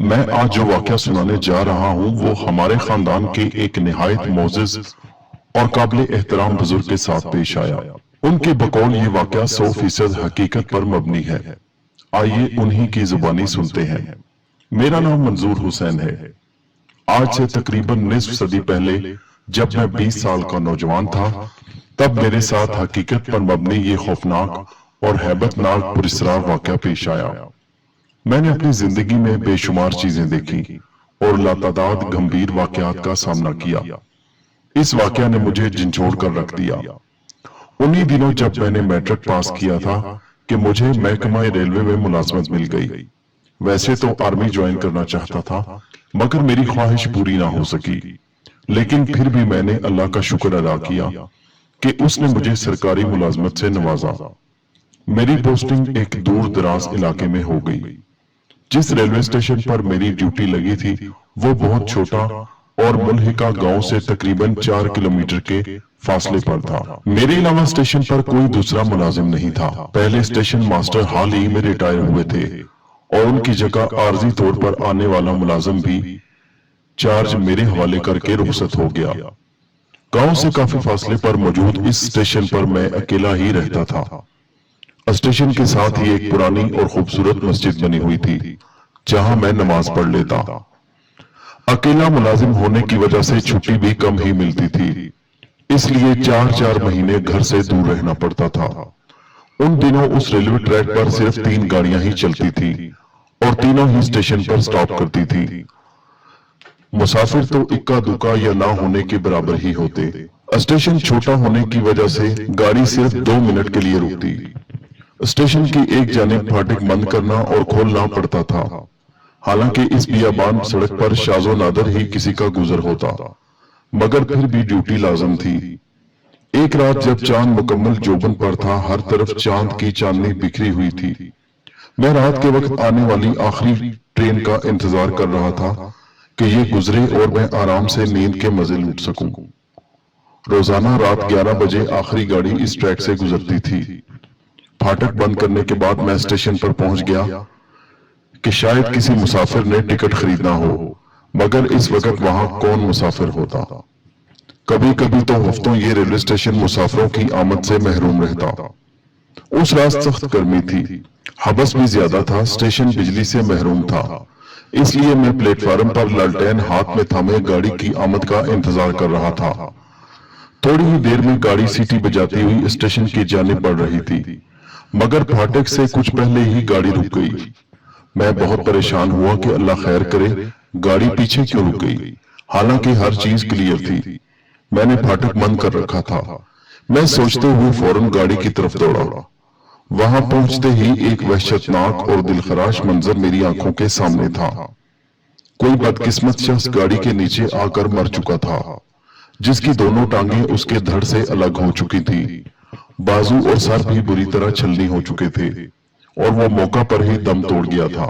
میں آج جو واقعہ سنانے جا رہا ہوں وہ ہمارے خاندان کے ایک نہایت معزز اور قابل احترام بزرگ کے ساتھ پیش آیا۔ ان کے بقول یہ واقعہ 100% حقیقت پر مبنی ہے۔ آئیے انہی کی زبانی سنتے ہیں۔ میرا نام منظور حسین ہے۔ آج سے تقریباً نصف صدی پہلے جب میں 20 سال کا نوجوان تھا، تب میرے ساتھ حقیقت پر مبنی یہ خوفناک اور ہیبت ناک پراسرار واقعہ پیش آیا۔ میں نے اپنی زندگی میں بے شمار چیزیں دیکھی اور لاتعداد گمبھیر واقعات کا سامنا کیا۔ اس واقعہ نے مجھے جھنجھوڑ کر رکھ دیا۔ انہی دنوں جب میں نے میٹرک پاس کیا تھا کہ مجھے محکمہ ریلوے میں ملازمت مل گئی۔ ویسے تو آرمی جوائن کرنا چاہتا تھا، مگر میری خواہش پوری نہ ہو سکی۔ لیکن پھر بھی میں نے اللہ کا شکر ادا کیا کہ اس نے مجھے سرکاری ملازمت سے نوازا۔ میری پوسٹنگ ایک دور دراز علاقے میں ہو گئی۔ جس ریلوے اسٹیشن پر میری ڈیوٹی لگی تھی وہ بہت چھوٹا اور ملحقہ گاؤں سے تقریباً 4 کلومیٹر کے فاصلے پر تھا۔ میرے علاوہ اسٹیشن پر کوئی دوسرا ملازم نہیں تھا۔ پہلے اسٹیشن ماسٹر حال ہی میں ریٹائر ہوئے تھے اور ان کی جگہ عارضی طور پر آنے والا ملازم بھی چارج میرے حوالے کر کے رخصت ہو گیا۔ گاؤں سے کافی فاصلے پر موجود اس اسٹیشن پر میں اکیلا ہی رہتا تھا۔ اسٹیشن کے ساتھ ہی ایک پرانی اور خوبصورت مسجد بنی ہوئی تھی جہاں میں نماز پڑھ لیتا۔ اکیلا ملازم ہونے کی وجہ سے چھٹی بھی کم ہی ملتی تھی، اس لیے 4 مہینے گھر سے دور رہنا پڑتا تھا۔ ان دنوں اس ریلوے ٹریک پر صرف 3 گاڑیاں ہی چلتی تھی اور تینوں ہی اسٹیشن پر سٹاپ کرتی تھی۔ مسافر تو اکا دکا یا نہ ہونے کے برابر ہی ہوتے۔ اسٹیشن چھوٹا ہونے کی وجہ سے گاڑی صرف 2 منٹ کے لیے رکتی۔ اسٹیشن کی ایک جانب پھاٹک بند کرنا اور کھولنا پڑتا تھا، حالانکہ اس بیابان سڑک پر شاذ و نادر ہی کسی کا گزر ہوتا، مگر پھر بھی ڈیوٹی لازم تھی۔ ایک رات جب چاند مکمل جوبن پر تھا، ہر طرف چاند کی چاندنی بکھری ہوئی تھی، میں رات کے وقت آنے والی آخری ٹرین کا انتظار کر رہا تھا کہ یہ گزرے اور میں آرام سے نیند کے مزے لوٹ سکوں۔ روزانہ رات 11 بجے آخری گاڑی اس ٹریک سے گزرتی تھی۔ پھاٹک بند کرنے کے بعد میں اسٹیشن پر پہنچ گیا کہ شاید کسی مسافر نے ٹکٹ خریدنا ہو، مگر اس وقت وہاں کون مسافر ہوتا۔ کبھی کبھی تو ہفتوں یہ ریلوے اسٹیشن مسافروں کی آمد سے محروم رہتا۔ اس رات سخت گرمی تھی، حبس بھی زیادہ تھا، اسٹیشن بجلی سے محروم تھا، اس لیے میں پلیٹ فارم پر لالٹین ہاتھ میں تھامے گاڑی کی آمد کا انتظار کر رہا تھا۔ تھوڑی ہی دیر میں گاڑی سیٹی بجاتی ہوئی اسٹیشن کی جانب بڑھ رہی تھی، مگر پھاٹک سے کچھ پہلے ہی گاڑی رک گئی۔ میں بہت پریشان ہوا کہ اللہ خیر کرے، گاڑی پیچھے کیوں رک گئی، حالانکہ ہر چیز کلیئر تھی۔ میں نے پھاٹک بند کر رکھا تھا۔ میں سوچتے ہوئے فوراً گاڑی کی طرف دوڑا۔ وہاں پہنچتے ہی ایک وحشتناک اور دلخراش منظر میری آنکھوں کے سامنے تھا۔ کوئی بدقسمت شخص گاڑی کے نیچے آ کر مر چکا تھا، جس کی دونوں ٹانگیں اس کے دھڑ سے الگ ہو چکی تھی، بازو اور سر بھی بری طرح چھلنی ہو چکے تھے اور وہ موقع پر ہی دم توڑ گیا تھا۔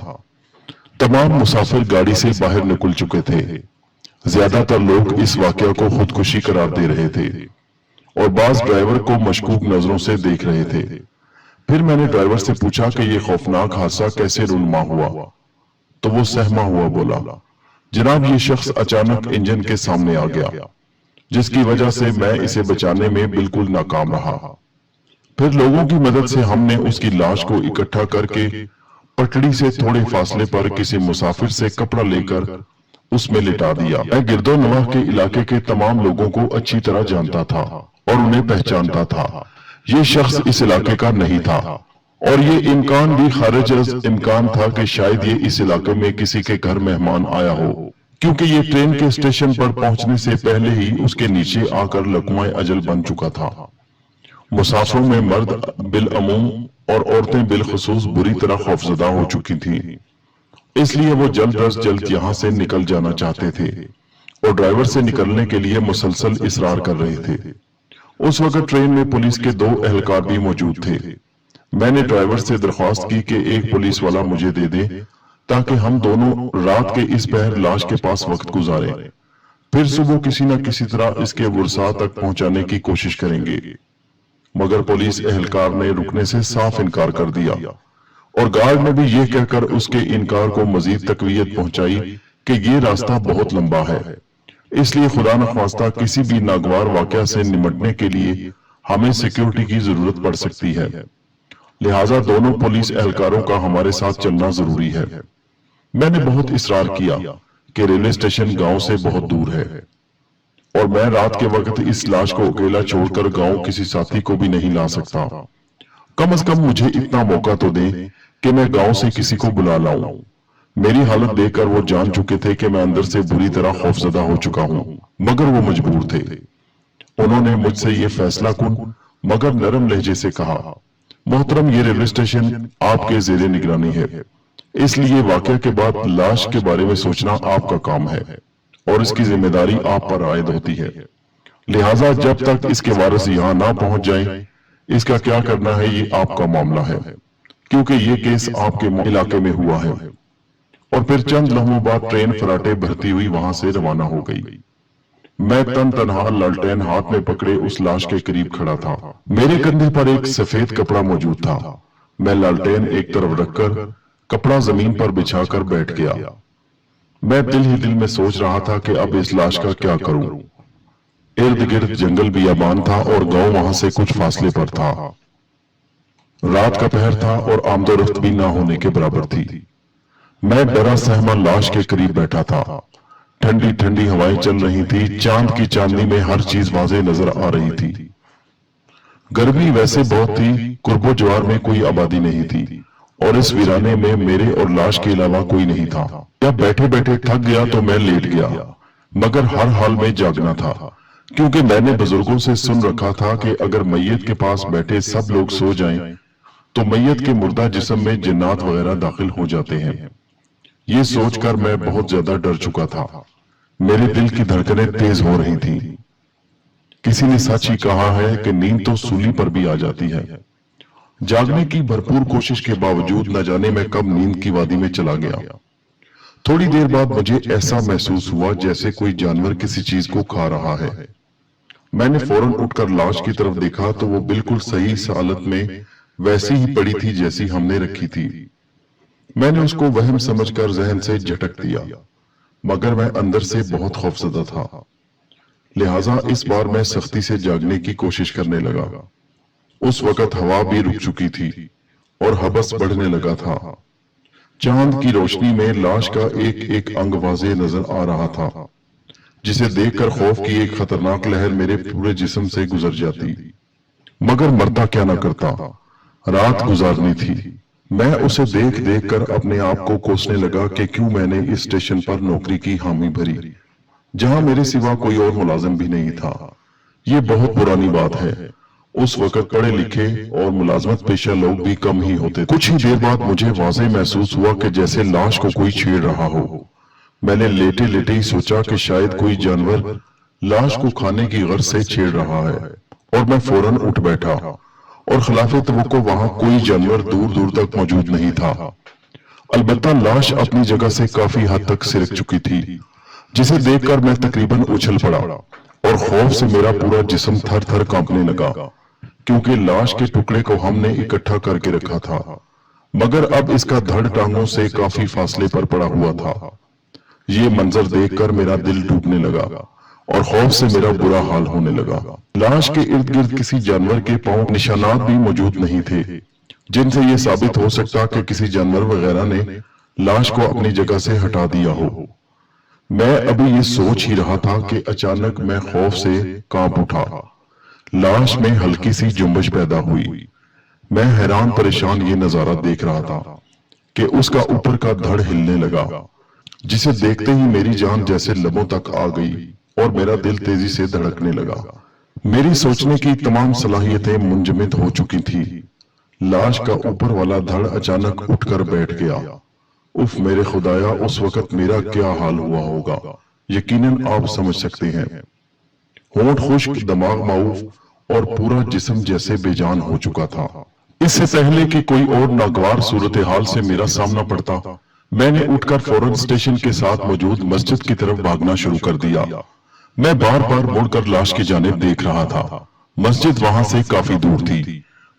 تمام مسافر گاڑی سے باہر نکل چکے تھے۔ زیادہ تر لوگ اس واقعہ کو خودکشی قرار دے رہے تھے اور بعض ڈرائیور کو مشکوک نظروں سے دیکھ رہے تھے۔ پھر میں نے ڈرائیور سے پوچھا کہ یہ خوفناک حادثہ کیسے رونما ہوا، تو وہ سہما ہوا بولا، جناب یہ شخص اچانک انجن کے سامنے آ گیا، جس کی وجہ سے میں اسے بچانے میں بالکل ناکام رہا۔ پھر لوگوں کی مدد سے ہم نے اس کی لاش کو اکٹھا کر کے پٹڑی سے تھوڑے فاصلے پر کسی مسافر سے کپڑا لے کر اس میں لٹا دیا۔ میں گرد و نواح کے علاقے کے تمام لوگوں کو اچھی طرح جانتا تھا اور انہیں پہچانتا تھا۔ یہ شخص اس علاقے کا نہیں تھا اور یہ امکان بھی خارج از امکان تھا کہ شاید یہ اس علاقے میں کسی کے گھر مہمان آیا ہو، کیونکہ یہ ٹرین کے اسٹیشن پر پہنچنے سے پہلے ہی اس کے نیچے آ کر لقمہ اجل بن چکا تھا۔ مسافروں میں مرد بالعموم اور عورتیں بالخصوص بری طرح خوفزدہ ہو چکی تھیں، اس لیے وہ جلد از جلد یہاں سے نکل جانا چاہتے تھے اور ڈرائیور سے نکلنے کے لیے مسلسل اصرار کر رہے تھے۔ اس وقت ٹرین میں پولیس کے 2 اہلکار بھی موجود تھے۔ میں نے ڈرائیور سے درخواست کی کہ ایک پولیس والا مجھے دے دے تاکہ ہم دونوں رات کے اس پہر لاش کے پاس وقت گزاریں، پھر صبح کسی نہ کسی طرح اس کے ورثاء تک پہنچانے کی کوشش کریں گے۔ مگر پولیس اہلکار نے رکنے سے صاف انکار کر دیا۔ اور گارڈ نے بھی یہ کہہ کر اس کے انکار کو مزید تقویت پہنچائی کہ یہ راستہ بہت لمبا ہے، اس لیے خدا نخواستہ کسی بھی ناگوار واقعہ سے نمٹنے کے لیے ہمیں سیکیورٹی کی ضرورت پڑ سکتی ہے، لہٰذا دونوں پولیس اہلکاروں کا ہمارے ساتھ چلنا ضروری ہے۔ میں نے بہت اصرار کیا کہ ریلوے اسٹیشن گاؤں سے بہت دور ہے اور میں رات کے وقت اس لاش کو اکیلا چھوڑ کر گاؤں کسی ساتھی کو بھی نہیں لا سکتا۔ کم از کم مجھے اتنا موقع تو دیں کہ میں گاؤں سے کسی کو بلا لاؤں۔ میری حالت دیکھ کر وہ جان چکے تھے کہ میں اندر سے بری طرح خوفزدہ ہو چکا ہوں، مگر وہ مجبور تھے۔ انہوں نے مجھ سے یہ فیصلہ کن مگر نرم لہجے سے کہا، محترم، یہ ریلوے اسٹیشن آپ کے زیر نگرانی ہے، اس لیے واقعہ کے بعد لاش کے بارے میں سوچنا آپ کا کام ہے اور اس کی ذمہ داری آپ پر عائد ہوتی ہے، لہٰذا جب تک اس کے وارث یہاں نہ پہنچ جائیں اس کا کیا کرنا ہے یہ آپ کا معاملہ ہے، کیونکہ یہ کیس آپ کے علاقے میں ہوا ہے۔ اور پھر چند لمحوں بعد ٹرین فراٹے بھرتی ہوئی وہاں سے روانہ ہو گئی۔ میں تن تنہا لالٹین ہاتھ میں پکڑے اس لاش کے قریب کھڑا تھا۔ میرے کندھے پر ایک سفید کپڑا موجود تھا۔ میں لالٹین ایک طرف رکھ کر کپڑا زمین پر بچھا کر بیٹھ گیا۔ میں دل ہی دل میں سوچ رہا تھا کہ اب اس لاش کا کیا کروں۔ ارد گرد جنگل بیابان تھا اور گاؤں وہاں سے کچھ فاصلے پر تھا۔ رات کا پہر تھا اور آمد و رفت بھی نہ ہونے کے برابر تھی۔ میں ڈرا سہما لاش کے قریب بیٹھا تھا۔ ٹھنڈی ٹھنڈی ہوائیں چل رہی تھی، چاند کی چاندنی میں ہر چیز واضح نظر آ رہی تھی۔ گرمی ویسے بہت تھی، قرب و جوار میں کوئی آبادی نہیں تھی اور اس ویرانے میں میرے اور لاش کے علاوہ کوئی نہیں تھا۔ جب بیٹھے بیٹھے تھک گیا تو میں لیٹ گیا، مگر ہر حال میں جاگنا تھا، کیونکہ میں نے بزرگوں سے سن رکھا تھا کہ اگر میت کے پاس بیٹھے سب لوگ سو جائیں تو میت کے مردہ جسم میں جنات وغیرہ داخل ہو جاتے ہیں۔ یہ سوچ کر میں بہت زیادہ ڈر چکا تھا۔ میرے دل کی دھڑکنیں تیز ہو رہی تھیں۔ کسی نے سچ ہی کہا ہے کہ نیند تو سولی پر بھی آ جاتی ہے۔ جاگنے کی بھرپور کوشش کے باوجود نہ جانے میں کب نیند کی وادی میں چلا گیا۔ تھوڑی دیر بعد مجھے ایسا محسوس ہوا جیسے کوئی جانور کسی چیز کو کھا رہا ہے۔ میں نے فوراً اٹھ کر لاش کی طرف دیکھا تو وہ بالکل صحیح حالت میں ویسی ہی پڑی تھی جیسی ہم نے رکھی تھی۔ میں نے اس کو وہم سمجھ کر ذہن سے جھٹک دیا، مگر میں اندر سے بہت خوفزدہ تھا، لہٰذا اس بار میں سختی سے جاگنے کی کوشش کرنے لگا۔ اس وقت ہوا بھی رک چکی تھی اور حبس بڑھنے لگا تھا۔ چاند کی روشنی میں لاش کا ایک ایک انگ واضح نظر آ رہا تھا، جسے دیکھ کر خوف کی ایک خطرناک لہر میرے پورے جسم سے گزر جاتی، مگر مرتا کیا نہ کرتا، رات گزارنی تھی۔ میں اسے دیکھ دیکھ کر اپنے آپ کو کوسنے لگا کہ کیوں میں نے اس اسٹیشن پر نوکری کی حامی بھری، جہاں میرے سوا کوئی اور ملازم بھی نہیں تھا۔ یہ بہت پرانی بات ہے، اس وقت پڑھے لکھے اور ملازمت پیشہ لوگ بھی کم ہی ہوتے۔ کچھ ہی دیر بعد مجھے واضح محسوس ہوا کہ جیسے لاش کو کوئی چھیڑ رہا ہو۔ میں نے لیٹے لیٹے ہی سوچا کہ شاید کوئی جانور لاش کو کھانے کی غرض سے چھیڑ رہا ہے، اور میں فوراً اٹھ بیٹھا، اور خلاف توقع وہاں کوئی جانور دور دور تک موجود نہیں تھا۔ البتہ لاش اپنی جگہ سے کافی حد تک سرک چکی تھی، جسے دیکھ کر میں تقریباً اچھل پڑا اور خوف سے میرا پورا جسم تھر تھر کانپنے لگا، کیونکہ لاش کے ٹکڑے کو ہم نے اکٹھا کر کے رکھا تھا، مگر اب اس کا دھڑ ٹانگوں سے کافی فاصلے پر پڑا ہوا تھا۔ یہ منظر دیکھ کر میرا دل ڈوبنے لگا اور خوف سے میرا برا حال ہونے لگا۔ لاش کے ارد گرد کسی جانور کے پاؤں نشانات بھی موجود نہیں تھے، جن سے یہ ثابت ہو سکتا کہ کسی جانور وغیرہ نے لاش کو اپنی جگہ سے ہٹا دیا ہو۔ میں ابھی یہ سوچ ہی رہا تھا کہ اچانک میں خوف سے کانپ اٹھا۔ لاش میں ہلکی سی جنبش پیدا ہوئی۔ میں حیران پریشان یہ نظارہ دیکھ رہا تھا کہ اس کا اوپر کا دھڑ ہلنے لگا، جسے دیکھتے ہی میری جان جیسے لبوں تک آ گئی اور میرا دل تیزی سے دھڑکنے لگا۔ میری سوچنے کی تمام صلاحیتیں منجمد ہو چکی تھی۔ لاش کا اوپر والا دھڑ اچانک اٹھ کر بیٹھ گیا۔ اف میرے خدایا، اس وقت میرا کیا حال ہوا ہوگا، یقیناً آپ سمجھ سکتے ہیں۔ ہونٹ خشک، دماغ معوف اور پورا جسم جیسے بے جان ہو چکا تھا۔ اس سے پہلے کہ کوئی اور ناگوار صورتحال سے میرا سامنا پڑتا، میں نے اٹھ کر فوراً اسٹیشن کے ساتھ موجود مسجد کی طرف بھاگنا شروع کر دیا۔ میں بار بار مڑ کر لاش کی جانب دیکھ رہا تھا۔ مسجد وہاں سے کافی دور تھی،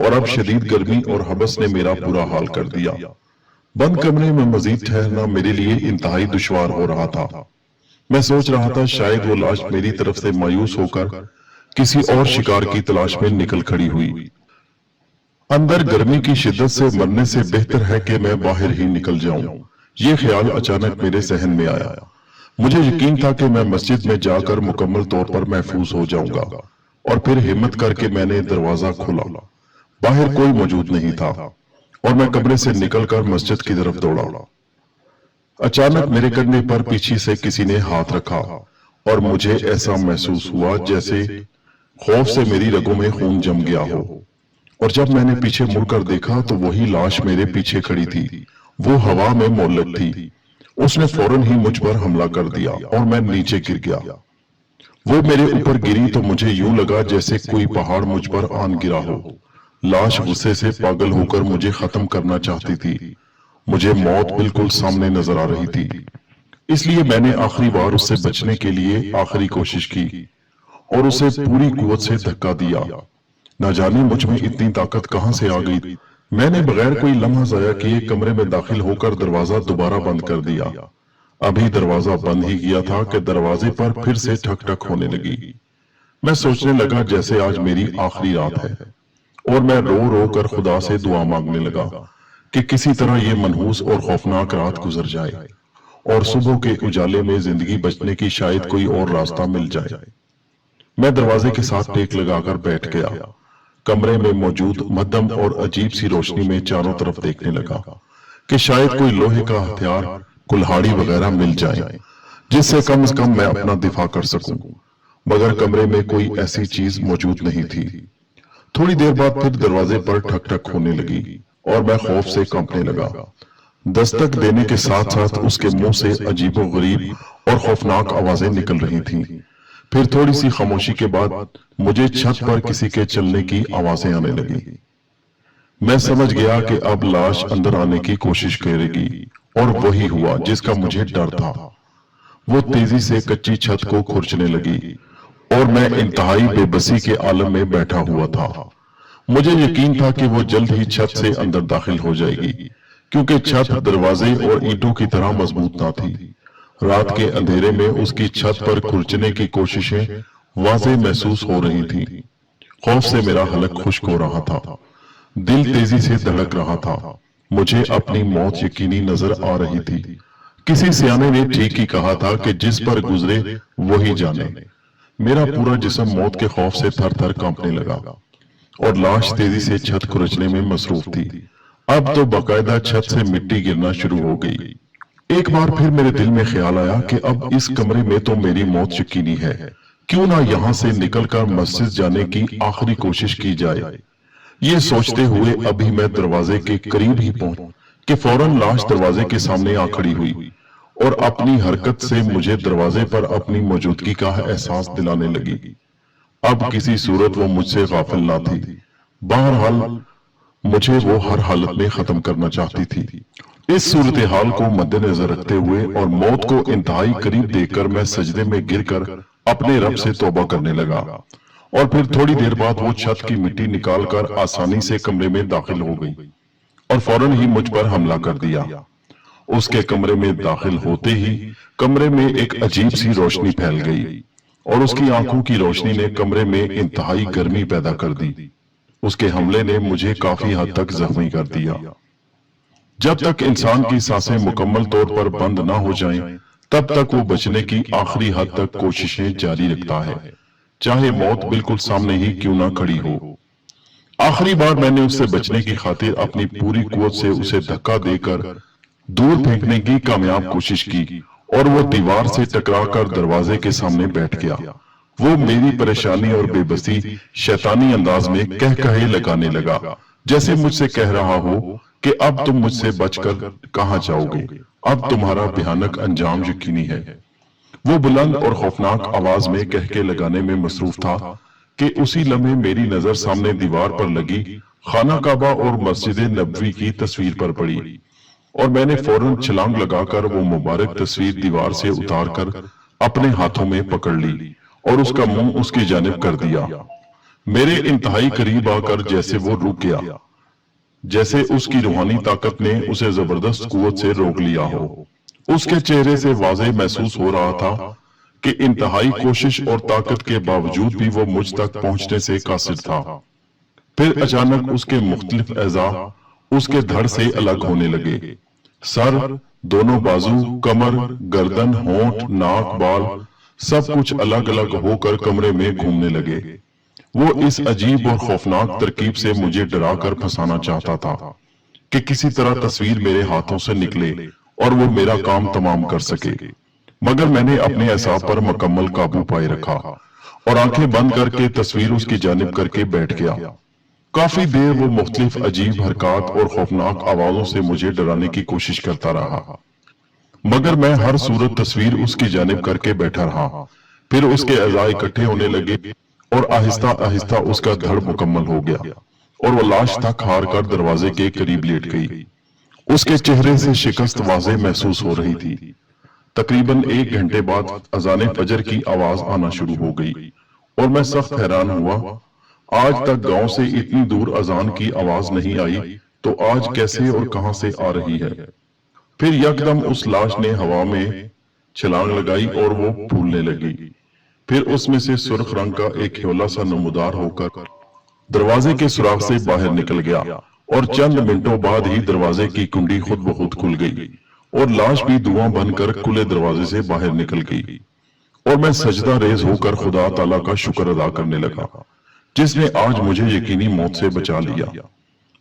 اور اب شدید گرمی اور حبس نے میرا برا حال کر دیا۔ بند کمرے میں مزید ٹھہرنا میرے لیے انتہائی دشوار ہو رہا تھا۔ میں سوچ رہا تھا شاید وہ لاش میری طرف سے مایوس ہو کر کسی اور شکار کی تلاش میں نکل کھڑی ہوئی۔ اندر گرمی کی شدت سے مرنے سے بہتر ہے کہ میں باہر ہی نکل جاؤں، یہ خیال اچانک میرے ذہن میں آیا۔ مجھے یقین تھا کہ میں مسجد میں جا کر مکمل طور پر محفوظ ہو جاؤں گا، اور پھر ہمت کر کے میں نے دروازہ کھولا۔ باہر کوئی موجود نہیں تھا اور میں کمرے سے نکل کر مسجد کی طرف دوڑا۔ اچانک میرے کندھے پر پیچھے سے کسی نے ہاتھ رکھا اور مجھے ایسا محسوس ہوا جیسے خوف سے میری رگوں میں خون جم گیا ہو، اور جب میں نے پیچھے مڑ کر دیکھا تو وہی لاش میرے پیچھے کھڑی تھی۔ وہ ہوا میں معلق تھی۔ اس نے فوراً ہی مجھ پر حملہ کر دیا اور میں نیچے گر گیا۔ وہ میرے اوپر گری تو مجھے یوں لگا جیسے کوئی پہاڑ مجھ پر آن گرا ہو۔ لاش غصے سے پاگل ہو کر مجھے ختم کرنا چاہتی تھی۔ مجھے موت بالکل سامنے نظر آ رہی تھی، اس لیے میں نے آخری بار اس سے بچنے کے لیے آخری کوشش کی اور اسے پوری قوت سے دھکا دیا۔ نہ جانے مجھ میں اتنی طاقت کہاں سے آ گئی۔ میں نے بغیر کوئی لمحہ ضائع کیے کمرے میں داخل ہو کر دروازہ دوبارہ بند کر دیا۔ ابھی دروازہ بند ہی کیا تھا کہ دروازے پر پھر سے ٹھک ٹھک ہونے لگی۔ میں سوچنے لگا جیسے آج میری آخری رات ہے، اور میں رو رو کر خدا سے دعا مانگنے لگا کہ کسی طرح یہ منحوس اور خوفناک رات گزر جائے اور صبح کے اجالے میں زندگی بچنے کی شاید کوئی اور راستہ مل جائے۔ میں دروازے کے ساتھ ٹیک لگا کر بیٹھ گیا، کمرے میں موجود مدھم اور عجیب سی روشنی میں چاروں طرف دیکھنے لگا کہ شاید کوئی لوہے کا ہتھیار، کلہاڑی وغیرہ مل جائے جس سے کم از کم میں اپنا دفاع کر سکوں، مگر کمرے میں کوئی ایسی چیز موجود نہیں تھی۔ تھوڑی دیر بعد پھر دروازے پر ٹھک ٹھک ہونے لگی اور میں خوف سے کانپنے لگا۔ دستک دینے کے ساتھ ساتھ اس کے منہ سے عجیب و غریب اور خوفناک آوازیں نکل رہی تھیں۔ پھر تھوڑی سی خاموشی کے بعد مجھے چھت پر کسی کے چلنے کی آوازیں آنے لگی۔ میں سمجھ گیا کہ اب لاش اندر آنے کی کوشش کرے گی، اور وہی ہوا جس کا مجھے ڈر تھا۔ وہ تیزی سے کچی چھت کو کھرچنے لگی اور میں انتہائی بے بسی کے عالم میں بیٹھا ہوا تھا۔ مجھے یقین تھا کہ وہ جلد ہی چھت سے اندر داخل ہو جائے گی، کیونکہ چھت دروازے اور اینٹوں کی طرح مضبوط نہ تھی۔ رات کے اندھیرے میں اس کی چھت پر کھرچنے کی کوششیں واضح محسوس ہو رہی تھیں۔ خوف سے میرا حلق خشک ہو رہا تھا، دل تیزی سے دھڑک رہا تھا۔ مجھے اپنی موت یقینی نظر آ رہی تھی۔ کسی سیانے نے ٹھیک ہی کہا تھا کہ جس پر گزرے وہی جانے۔ میرا پورا جسم موت کے خوف سے تھر تھر کانپنے لگا، اور لاش تیزی سے چھت کھرچنے میں مصروف تھی۔ اب تو باقاعدہ چھت سے مٹی گرنا شروع ہو گئی۔ ایک بار پھر میرے دل میں خیال آیا کہ اب اس کمرے میں تو میری موت یقینی ہے، کیوں نہ یہاں سے نکل کر مسجد جانے کی آخری کوشش کی جائے۔ یہ سوچتے ہوئے ابھی میں دروازے کے قریب ہی پہنچ کہ فوراً لاش دروازے کے سامنے آ کھڑی ہوئی اور اپنی حرکت سے مجھے دروازے پر اپنی موجودگی کا احساس دلانے لگی۔ اب کسی صورت وہ مجھ سے غافل نہ تھی، بہرحال مجھے وہ ہر حالت میں ختم کرنا چاہتی تھی۔ اس صورتحال کو مد نظر رکھتے ہوئے اور موت کو انتہائی قریب دیکھ کر میں سجدے میں گر کر اپنے رب سے توبہ کرنے لگا، اور پھر تھوڑی دیر بعد وہ چھت کی مٹی نکال کر آسانی سے کمرے میں داخل ہو گئی اور فوراً ہی مجھ پر حملہ کر دیا۔ اس کے کمرے میں داخل ہوتے ہی کمرے میں ایک عجیب سی روشنی پھیل گئی، اور اس کی آنکھوں کی روشنی نے کمرے میں انتہائی گرمی پیدا کر دی۔ اس کے حملے نے مجھے کافی حد تک زخمی کر دیا۔ جب تک انسان کی سانسیں مکمل طور پر بند نہ ہو جائیں، تب تک وہ بچنے کی آخری حد تک کوششیں جاری رکھتا ہے، چاہے موت بالکل سامنے ہی کیوں نہ کھڑی ہو۔ آخری بار میں نے اس سے بچنے کی خاطر اپنی پوری قوت سے اسے دھکا دے کر دور پھینکنے کی کامیاب کوشش کی، اور وہ دیوار سے ٹکرا کر دروازے کے سامنے بیٹھ گیا۔ وہ میری پریشانی اور بے بسی شیطانی انداز میں کہے لگانے لگا، جیسے مجھ سے کہہ رہا ہو کہ اب تم مجھ سے بچ کر کہاں جاؤ گے، اب تمہارا بھیانک انجام یقینی ہے۔ وہ بلند اور خوفناک آواز میں کہے لگانے میں مصروف تھا کہ اسی لمحے میری نظر سامنے دیوار پر لگی خانہ کعبہ اور مسجد نبوی کی تصویر پر پڑی، اور میں نے فوراً چھلانگ لگا کر وہ مبارک تصویر دیوار سے اتار کر اپنے ہاتھوں میں پکڑ لی اور اس کا منہ اس کی جانب کر دیا۔ میرے انتہائی قریب آ کر جیسے وہ رک گیا، جیسے اس کی روحانی طاقت نے اسے زبردست قوت سے روک لیا ہو۔ اس کے چہرے سے واضح محسوس ہو رہا تھا کہ انتہائی کوشش اور طاقت کے باوجود بھی وہ مجھ تک پہنچنے سے قاصر تھا۔ پھر اچانک اس کے مختلف اعضاء اس کے دھڑ سے الگ ہونے لگے۔ سر، دونوں بازو، کمر، گردن، ہونٹ، ناک، بال، سب کچھ الگ الگ ہو کر کمرے میں گھومنے لگے۔ وہ اس عجیب اور خوفناک ترکیب سے مجھے ڈرا کر پھنسانا چاہتا تھا کہ کسی طرح تصویر میرے ہاتھوں سے نکلے اور وہ میرا کام تمام کر سکے، مگر میں نے اپنے اعصاب پر مکمل قابو پائے رکھا اور آنکھیں بند کر کے تصویر اس کی جانب کر کے بیٹھ گیا۔ کافی دیر وہ مختلف عجیب حرکات اور خوفناک آوازوں سے مجھے ڈرانے کی کوشش کرتا رہا، مگر میں ہر صورت تصویر اس کی جانب کر کے بیٹھا رہا۔ پھر اس کے اعضاء اکٹھے ہونے لگے اور آہستہ آہستہ اس کا دھڑ مکمل ہو گیا اور وہ لاش تک ہار کر دروازے کے قریب لیٹ گئی۔ اس کے چہرے سے شکست واضح محسوس ہو رہی تھی۔ تقریباً 1 گھنٹے بعد اذان فجر کی آواز آنا شروع ہو گئی اور میں سخت حیران ہوا۔ آج تک گاؤں سے اتنی دور اذان کی آواز نہیں آئی، تو آج کیسے اور کہاں سے آ رہی ہے؟ پھر یکدم اس لاش نے ہوا میں چھلانگ لگائی اور وہ پھولنے لگی۔ پھر اس میں سے سرخ رنگ کا ایک ہیولا سا نمودار ہو کر دروازے کے سوراخ سے باہر نکل گیا اور چند منٹوں بعد ہی دروازے کی کنڈی خود بخود کھل گئی اور لاش بھی دھواں بن کر کھلے دروازے سے باہر نکل گئی۔ اور میں سجدہ ریز ہو کر خدا تعالیٰ کا شکر ادا کرنے لگا جس نے آج مجھے یقینی موت سے بچا لیا۔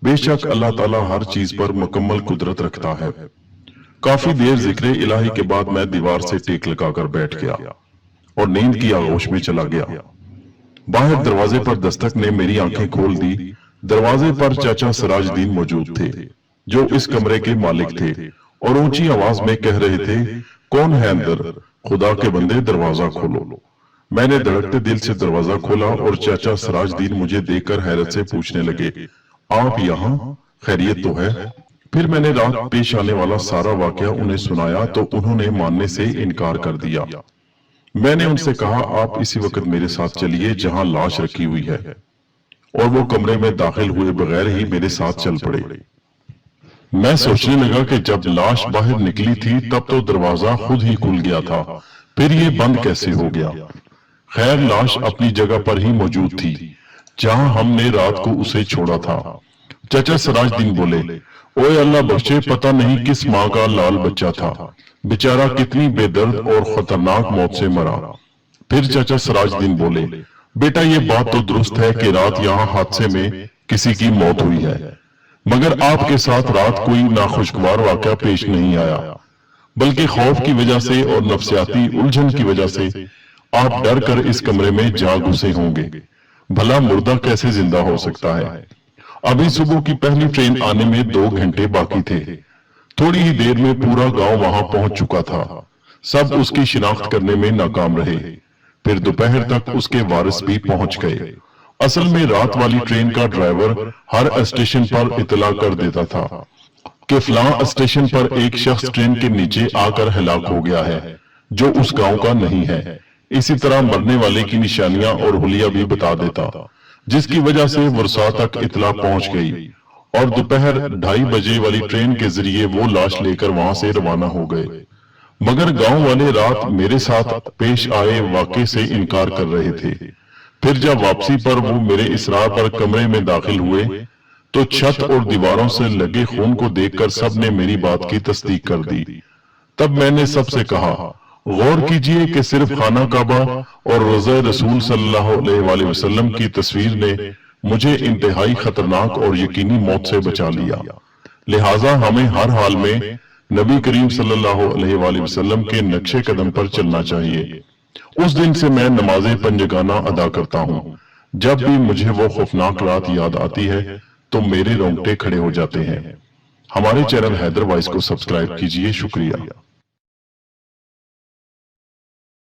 بے شک اللہ تعالیٰ ہر چیز پر مکمل قدرت رکھتا ہے۔ کافی دیر ذکر الہی کے بعد میں دیوار سے ٹیک لگا کر بیٹھ گیا اور نیند کی آغوش میں چلا گیا۔ باہر دروازے پر دستک نے میری آنکھیں کھول دی۔ دروازے پر چاچا سراج دین موجود تھے جو اس کمرے کے مالک تھے اور اونچی آواز میں کہہ رہے تھے، کون ہے اندر؟ خدا کے بندے دروازہ کھولو۔ میں نے دھڑکتے دل سے دروازہ کھولا اور چاچا سراج دین مجھے دیکھ کر حیرت سے پوچھنے لگے، آپ یہاں؟ خیریت تو ہے؟ پھر میں نے رات پیش آنے والا سارا واقعہ انہیں سنایا تو انہوں نے ماننے سے انکار کر دیا۔ میں نے ان سے کہا، آپ اسی وقت میرے ساتھ چلیے جہاں لاش رکھی ہوئی ہے، اور وہ کمرے میں داخل ہوئے بغیر ہی میرے ساتھ چل پڑے۔ میں سوچنے لگا کہ جب لاش باہر نکلی تھی تب تو دروازہ خود ہی کھل گیا تھا، پھر یہ بند کیسے ہو گیا؟ خیر، لاش اپنی جگہ پر ہی موجود تھی جہاں ہم نے رات کو اسے چھوڑا تھا۔ چچا سراج دین بولے، اوے اللہ بخشے، پتہ نہیں کس ماں کا لال بچہ تھا، بیچارہ کتنی بے درد اور خطرناک موت سے مرا۔ پھر چچا سراج دین بولے، بیٹا یہ بات تو درست ہے کہ رات یہاں حادثے میں کسی کی موت ہوئی ہے، مگر آپ کے ساتھ رات کوئی ناخوشگوار واقعہ پیش نہیں آیا، بلکہ خوف کی وجہ سے اور نفسیاتی الجھن کی وجہ سے آپ ڈر کر اس کمرے میں جا گھسے ہوں گے۔ بھلا مردہ کیسے زندہ ہو سکتا ہے؟ ابھی صبح کی پہلی ٹرین آنے میں 2 گھنٹے باقی تھے۔ تھوڑی ہی دیر میں پورا گاؤں وہاں پہنچ چکا تھا۔ سب اس کی شناخت کرنے میں ناکام رہے۔ پھر دوپہر تک اس کے وارث بھی پہنچ گئے۔ اصل میں رات والی ٹرین کا ڈرائیور ہر اسٹیشن پر اطلاع کر دیتا تھا کہ فلاں اسٹیشن پر ایک شخص ٹرین کے نیچے آ کر ہلاک ہو گیا ہے جو اس گاؤں کا نہیں ہے۔ اسی طرح مرنے والے کی نشانیاں اور حلیہ بھی بتا دیتا، جس کی وجہ سے ورثاء تک اطلاع پہنچ گئی اور دوپہر 2:30 بجے والی ٹرین کے ذریعے وہ لاش لے کر وہاں سے روانہ ہو گئے۔ مگر گاؤں والے رات میرے ساتھ پیش آئے واقعے سے انکار کر رہے تھے۔ پھر جب واپسی پر وہ میرے اصرار پر کمرے میں داخل ہوئے تو چھت اور دیواروں سے لگے خون کو دیکھ کر سب نے میری بات کی تصدیق کر دی۔ تب میں نے سب سے کہا، غور کیجئے کہ صرف خانہ کعبہ اور روضہ رسول صلی اللہ علیہ وآلہ وسلم کی تصویر نے مجھے انتہائی خطرناک اور یقینی موت سے بچا لیا۔ لہٰذا ہمیں ہر حال میں نبی کریم صلی اللہ علیہ وآلہ وسلم کے نقش قدم پر چلنا چاہیے۔ اس دن سے میں نماز پنجگانہ ادا کرتا ہوں۔ جب بھی مجھے وہ خوفناک رات یاد آتی ہے تو میرے رونگٹے کھڑے ہو جاتے ہیں۔ ہمارے چینل حیدر وائس کو سبسکرائب کیجئے۔ شکریہ۔